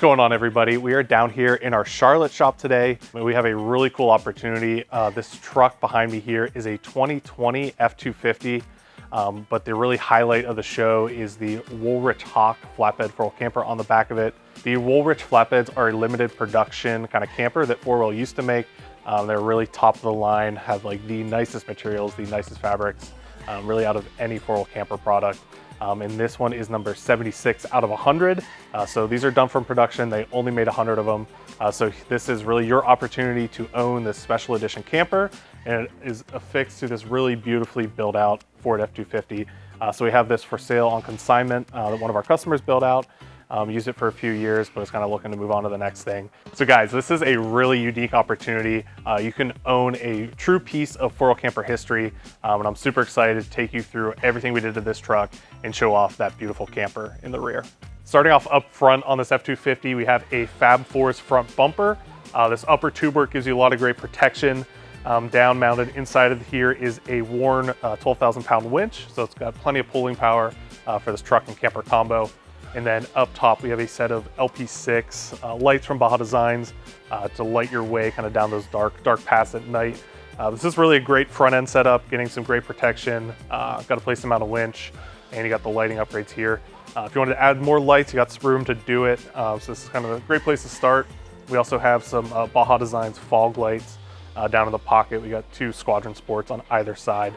going on, everybody? We are down here in our Charlotte shop today. We have a really cool opportunity. This truck behind me here is a 2020 F250, but the really highlight of the show is the Woolrich Hawk flatbed 4-wheel camper on the back of it. The Woolrich flatbeds are a limited production kind of camper that 4-wheel used to make. They're really top of the line, have like the nicest materials, the nicest fabrics, really out of any 4-wheel camper product. And this one is number 76 out of 100. So these are done from production. They only made 100 of them. So this is really your opportunity to own this special edition camper. And it is affixed to this really beautifully built out Ford F250. So we have this for sale on consignment that one of our customers built out. Used it for a few years, but it's kind of looking to move on to the next thing. So guys, this is a really unique opportunity. You can own a true piece of 4-wheel camper history, and I'm super excited to take you through everything we did to this truck and show off that beautiful camper in the rear. Starting off up front on this F250, we have a Fab Force front bumper. This upper tube work gives you a lot of great protection. Down mounted inside of here is a worn 12,000 pound winch, so it's got plenty of pulling power for this truck and camper combo. And then up top, we have a set of LP6 lights from Baja Designs to light your way kind of down those dark paths at night. This is really a great front end setup, getting some great protection. Got a place to mount a winch, and you got the lighting upgrades here. If you wanted to add more lights, you got some room to do it. So this is kind of a great place to start. We also have some Baja Designs fog lights down in the pocket. We got 2 Squadron Sports on either side.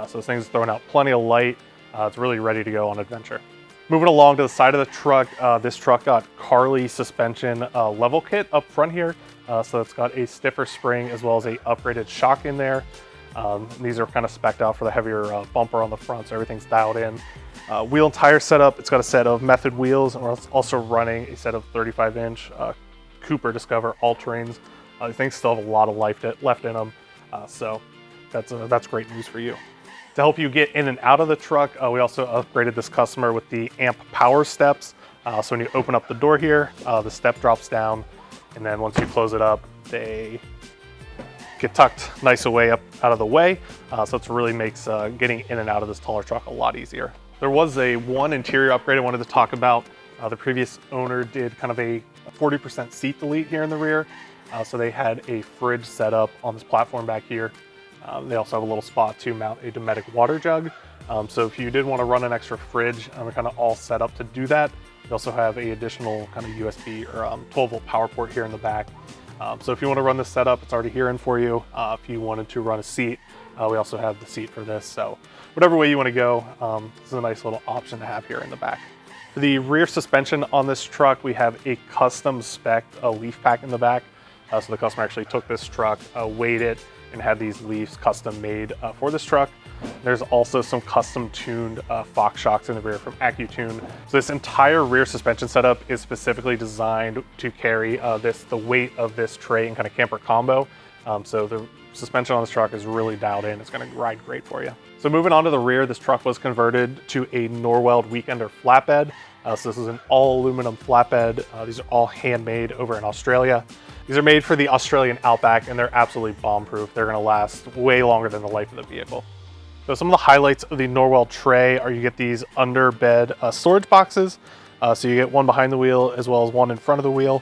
So this thing's throwing out plenty of light. It's really ready to go on adventure. Moving along to the side of the truck, this truck got Carli suspension level kit up front here. So it's got a stiffer spring as well as a upgraded shock in there. These are kind of spec'd out for the heavier bumper on the front, so everything's dialed in. Wheel and tire setup, it's got a set of Method wheels, and we're also running a set of 35-inch Cooper Discover all-terrains. I think still have a lot of life left in them, so that's great news for you. To help you get in and out of the truck, we also upgraded this customer with the AMP power steps. So when you open up the door here, the step drops down, and then once you close it up, they get tucked nice away up out of the way. So it really makes getting in and out of this taller truck a lot easier. There was one interior upgrade I wanted to talk about. The previous owner did kind of a 40% seat delete here in the rear. So they had a fridge set up on this platform back here. They also have a little spot to mount a Dometic water jug. So if you did want to run an extra fridge, we're kind of all set up to do that. We also have a additional kind of USB or 12-volt power port here in the back. So if you want to run this setup, it's already here in for you. If you wanted to run a seat, we also have the seat for this. So whatever way you want to go, this is a nice little option to have here in the back. For the rear suspension on this truck, we have a custom spec leaf pack in the back. So the customer actually took this truck, weighed it, and had these leaves custom made for this truck. There's also some custom tuned Fox shocks in the rear from AccuTune. So this entire rear suspension setup is specifically designed to carry the weight of this tray and kind of camper combo. So the suspension on this truck is really dialed in. It's gonna ride great for you. So moving on to the rear, this truck was converted to a Norweld Weekender flatbed. So this is an all aluminum flatbed. These are all handmade over in Australia. These are made for the Australian outback, and they're absolutely bomb-proof. They're gonna last way longer than the life of the vehicle. So some of the highlights of the Norweld tray are you get these under bed storage boxes. So you get one behind the wheel as well as one in front of the wheel.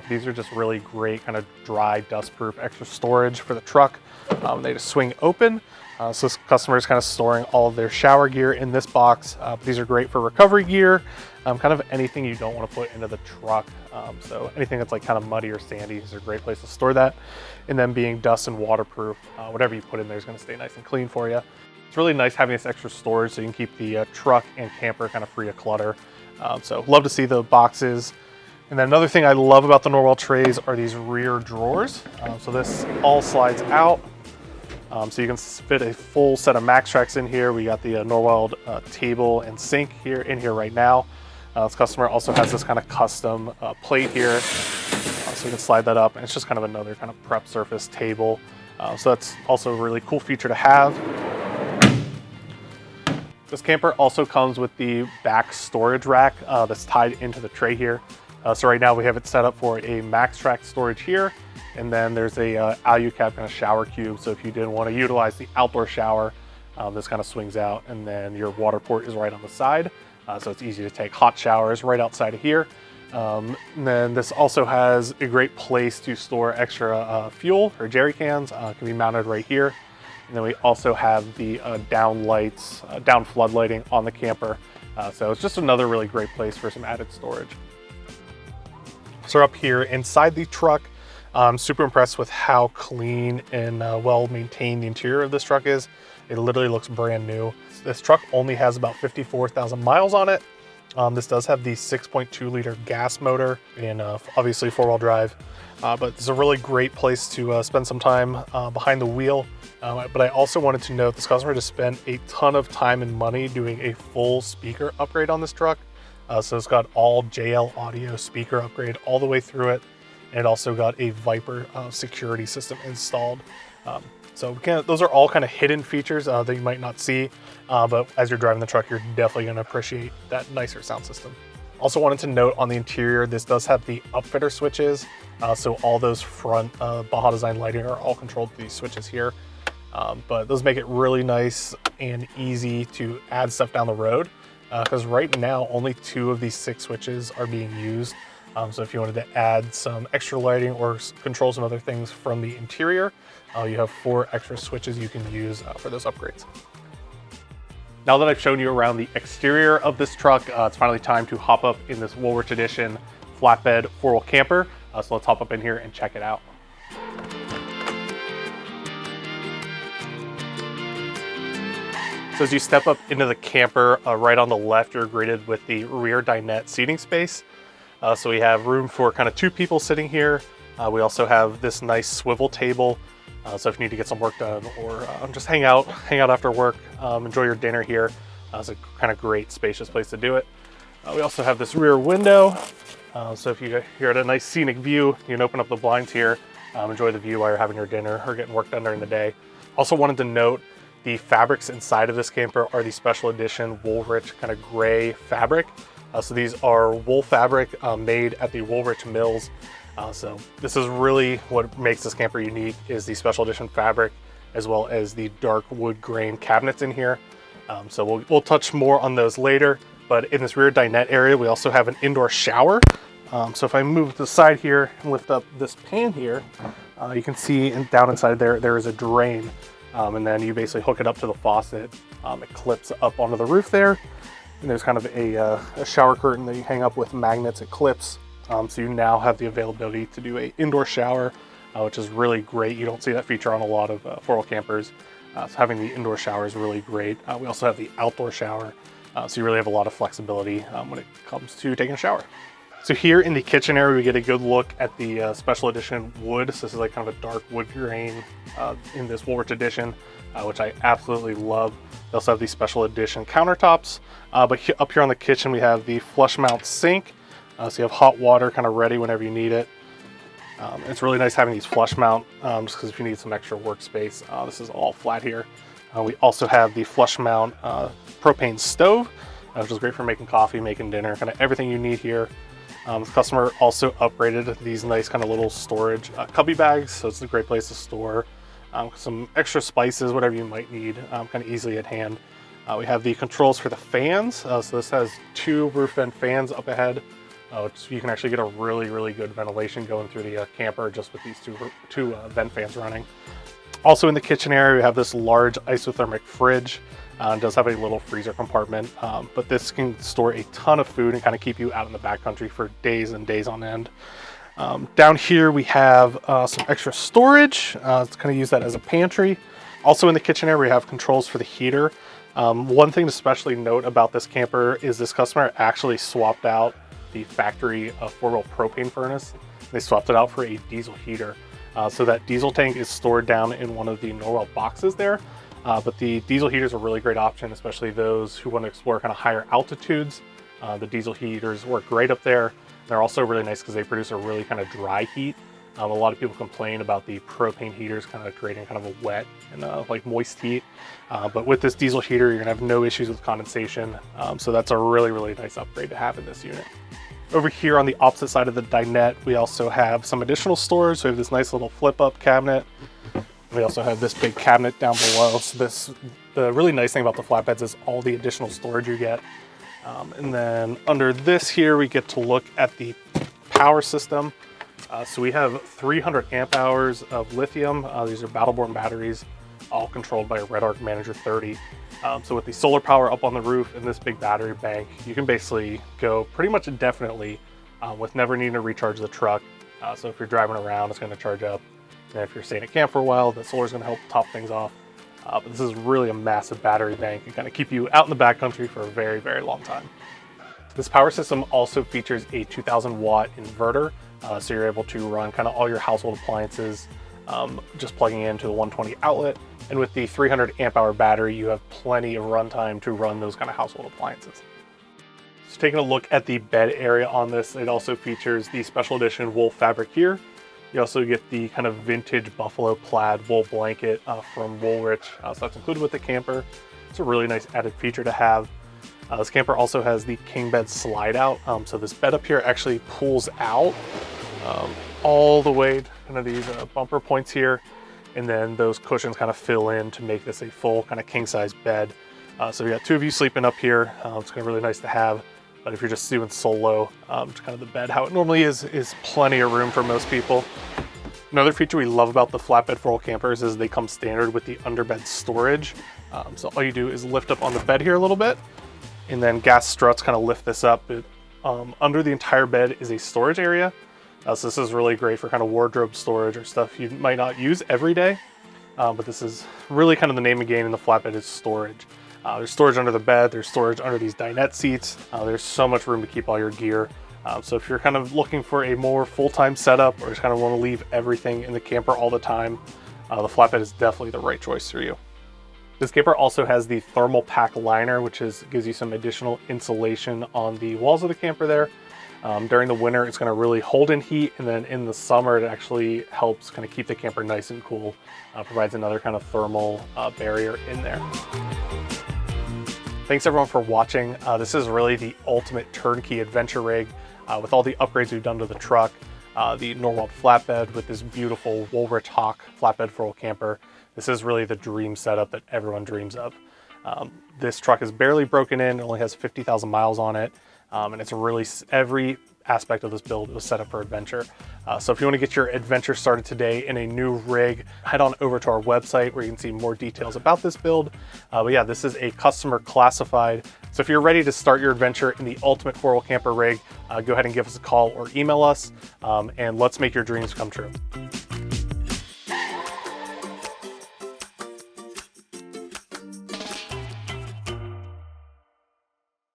These are just really great kind of dry, dust-proof extra storage for the truck. They just swing open. So this customer is kind of storing all of their shower gear in this box. These are great for recovery gear, kind of anything you don't want to put into the truck. So anything that's like kind of muddy or sandy is a great place to store that. And then being dust and waterproof, whatever you put in there is going to stay nice and clean for you. It's really nice having this extra storage so you can keep the truck and camper kind of free of clutter. So love to see the boxes. And then another thing I love about the Norweld trays are these rear drawers. So this all slides out. So you can fit a full set of Max Tracks in here. We got the Norweld table and sink here right now. This customer also has this kind of custom plate here. So you can slide that up, and it's just kind of another kind of prep surface table. So that's also a really cool feature to have. This camper also comes with the back storage rack that's tied into the tray here. So right now we have it set up for a Max Track storage here, and then there's a Alucab kind of shower cube. So if you didn't want to utilize the outdoor shower, this kind of swings out, and then your water port is right on the side. So it's easy to take hot showers right outside of here. And then this also has a great place to store extra fuel or jerry cans. Can be mounted right here. And then we also have the down lights, down flood lighting on the camper. So it's just another really great place for some added storage. So we're up here inside the truck. I'm super impressed with how clean and well maintained the interior of this truck is. It literally looks brand new. This truck only has about 54,000 miles on it. This does have the 6.2 liter gas motor and obviously 4-wheel drive, but it's a really great place to spend some time behind the wheel. But I also wanted to note this customer just spent a ton of time and money doing a full speaker upgrade on this truck. So it's got all JL audio speaker upgrade all the way through it. And it also got a Viper security system installed. So those are all kind of hidden features that you might not see, but as you're driving the truck, you're definitely gonna appreciate that nicer sound system. Also wanted to note on the interior, this does have the upfitter switches. So all those front Baja design lighting are all controlled through these switches here. But those make it really nice and easy to add stuff down the road. Because right now, only 2 of these 6 switches are being used. So if you wanted to add some extra lighting or control some other things from the interior, you have 4 extra switches you can use for those upgrades. Now that I've shown you around the exterior of this truck, it's finally time to hop up in this Woolrich Edition flatbed 4-wheel camper. So let's hop up in here and check it out. So as you step up into the camper, right on the left, you're greeted with the rear dinette seating space. So we have room for kind of 2 people sitting here. We also have this nice swivel table. So if you need to get some work done or just hang out after work, enjoy your dinner here. It's a kind of great spacious place to do it. We also have this rear window. So if you're at a nice scenic view, you can open up the blinds here, enjoy the view while you're having your dinner or getting work done during the day. Also wanted to note the fabrics inside of this camper are the special edition Woolrich kind of gray fabric. So these are wool fabric made at the Woolrich mills. So this is really what makes this camper unique, is the special edition fabric as well as the dark wood grain cabinets in here. So we'll touch more on those later, but in this rear dinette area, we also have an indoor shower. So if I move to the side here and lift up this pan here, you can see down inside there is a drain. And then you basically hook it up to the faucet. It clips up onto the roof there. And there's kind of a shower curtain that you hang up with magnets. It clips. So you now have the availability to do an indoor shower, which is really great. You don't see that feature on a lot of 4-wheel campers. So having the indoor shower is really great. We also have the outdoor shower. So you really have a lot of flexibility when it comes to taking a shower. So here in the kitchen area, we get a good look at the special edition wood. So this is like kind of a dark wood grain in this Woolrich Edition, which I absolutely love. They also have these special edition countertops. But up here on the kitchen, we have the flush mount sink. So you have hot water kind of ready whenever you need it. It's really nice having these flush mount, just because if you need some extra workspace, this is all flat here. We also have the flush mount propane stove, which is great for making coffee, making dinner, kind of everything you need here. The customer also upgraded these nice kind of little storage cubby bags, so it's a great place to store some extra spices, whatever you might need, kind of easily at hand. We have the controls for the fans, so this has 2 roof vent fans up ahead, which you can actually get a really good ventilation going through the camper just with these two vent fans running. Also in the kitchen area, we have this large isothermic fridge. It does have a little freezer compartment, but this can store a ton of food and kind of keep you out in the backcountry for days and days on end. Down here we have some extra storage. It's kind of use that as a pantry. Also in the kitchen area, we have controls for the heater. One thing to especially note about this camper is this customer actually swapped out the factory 4-wheel propane furnace. They swapped it out for a diesel heater. So that diesel tank is stored down in one of the Norweld boxes there. But the diesel heater is a really great option, especially those who want to explore kind of higher altitudes. The diesel heaters work great up there. They're also really nice because they produce a really kind of dry heat. A lot of people complain about the propane heaters kind of creating kind of a wet and like moist heat. But with this diesel heater, you're gonna have no issues with condensation. So that's a really nice upgrade to have in this unit. Over here on the opposite side of the dinette, we also have some additional storage. So we have this nice little flip up cabinet. We also have this big cabinet down below. So the really nice thing about the flatbeds is all the additional storage you get. And then under this here, we get to look at the power system. So we have 300 amp hours of lithium. These are battle-born batteries, all controlled by a Red Arc Manager 30. So with the solar power up on the roof and this big battery bank, you can basically go pretty much indefinitely with never needing to recharge the truck. So if you're driving around, it's going to charge up. And if you're staying at camp for a while, the solar is going to help top things off. But this is really a massive battery bank and kind of keep you out in the backcountry for a very, very long time. This power system also features a 2000 watt inverter. So you're able to run kind of all your household appliances just plugging into the 120 outlet. And with the 300 amp hour battery, you have plenty of runtime to run those kind of household appliances. So taking a look at the bed area on this, it also features the special edition wool fabric here. You also get the kind of vintage buffalo plaid wool blanket from Winch, so that's included with the camper. It's a really nice added feature to have. This camper also has the king bed slide out, so this bed up here actually pulls out all the way to kind of these bumper points here, and then those cushions kind of fill in to make this a full kind of king size bed. So you got two of you sleeping up here. It's gonna be really nice to have. But if you're just doing solo, just kind of the bed, how it normally is plenty of room for most people. Another feature we love about the flatbed 4-wheel campers is they come standard with the underbed storage. So all you do is lift up on the bed here a little bit, and then gas struts kind of lift this up. Under the entire bed is a storage area. So this is really great for kind of wardrobe storage or stuff you might not use every day. But this is really kind of the name of the game in the flatbed is storage. There's storage under the bed, there's storage under these dinette seats. There's so much room to keep all your gear. So if you're kind of looking for a more full-time setup or just kind of want to leave everything in the camper all the time, the flatbed is definitely the right choice for you. This camper also has the thermal pack liner, which gives you some additional insulation on the walls of the camper there. During the winter, it's going to really hold in heat, and then in the summer, it actually helps kind of keep the camper nice and cool. Provides another kind of thermal barrier in there. Thanks everyone for watching. This is really the ultimate turnkey adventure rig with all the upgrades we've done to the truck. The Norweld flatbed with this beautiful Winch Hawk flatbed 4-wheel camper. This is really the dream setup that everyone dreams of. This truck is barely broken in, it only has 50,000 miles on it. And it's really, every aspect of this build was set up for adventure. So if you want to get your adventure started today in a new rig, head on over to our website where you can see more details about this build. But yeah, this is a customer classified. So if you're ready to start your adventure in the ultimate 4-wheel camper rig, go ahead and give us a call or email us, and let's make your dreams come true.